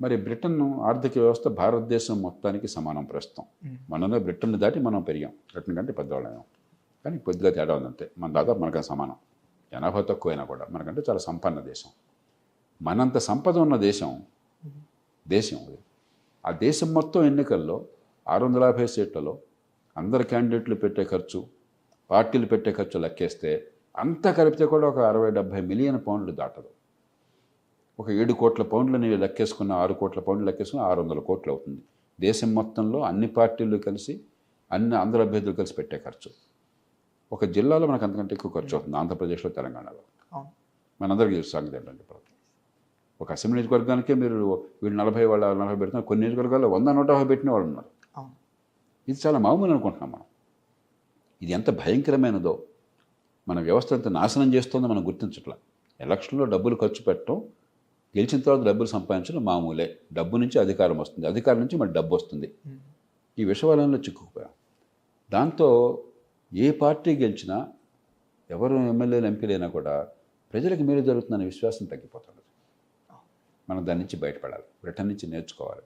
మరి బ్రిటన్ ఆర్థిక వ్యవస్థ భారతదేశం మొత్తానికి సమానం ప్రస్తుతం. మనలో బ్రిటన్ దాటి మనం పెరిగాం, బ్రిటన్ కంటే పెద్దవాళ్ళం, కానీ కొద్దిగా తేడా ఉందంతే. మన దాదాపు మనకంటే సమానం, జనాభా తక్కువైనా కూడా మనకంటే చాలా సంపన్న దేశం. మనంత సంపద ఉన్న దేశం అది. ఆ దేశం మొత్తం ఎన్నికల్లో 650 సీట్లలో అందరు క్యాండిడేట్లు పెట్టే ఖర్చు, పార్టీలు పెట్టే ఖర్చు లెక్కేస్తే అంతా కలిపితే కూడా ఒక 60-70 మిలియన్ పౌండ్లు దాటదు. ఒక 7 కోట్ల పౌండ్లని లెక్కేసుకున్న, 6 కోట్ల పౌండ్లు లెక్కేసుకున్న 600 కోట్లు అవుతుంది. దేశం మొత్తంలో అన్ని పార్టీలు కలిసి, అందరు అభ్యర్థులు కలిసి పెట్టే ఖర్చు. ఒక జిల్లాలో మనకు అంతకంటే ఎక్కువ ఖర్చు అవుతుంది, ఆంధ్రప్రదేశ్లో, తెలంగాణలో. మనందరికీ సంగతి ఏంటంటే, ఒక అసెంబ్లీ నియోజకవర్గానికే మీరు వీళ్ళు 40 పెడుతున్నారు, కొన్ని నియోజకవర్గాల్లో 100-150 పెట్టిన వాళ్ళు ఉన్నారు. ఇది చాలా మామూలు అనుకుంటున్నాం మనం. ఇది ఎంత భయంకరమైనదో, మన వ్యవస్థ ఎంత నాశనం చేస్తుందో మనం గుర్తించట్లా. ఎలక్షన్లో డబ్బులు ఖర్చు పెట్టడం, గెలిచిన తర్వాత డబ్బులు సంపాదించడం మామూలే. డబ్బు నుంచి అధికారం వస్తుంది, అధికారం నుంచి మరి డబ్బు వస్తుంది. ఈ విషవలయంలో చిక్కుకుపోయాం. దాంతో ఏ పార్టీ గెలిచినా, ఎవరు ఎమ్మెల్యేలు ఎంపీలైనా కూడా ప్రజలకు మేలు జరుగుతుందనే విశ్వాసం తగ్గిపోతుంది. మనం దాని నుంచి బయటపడాలి, బ్రిటన్ నుంచి నేర్చుకోవాలి.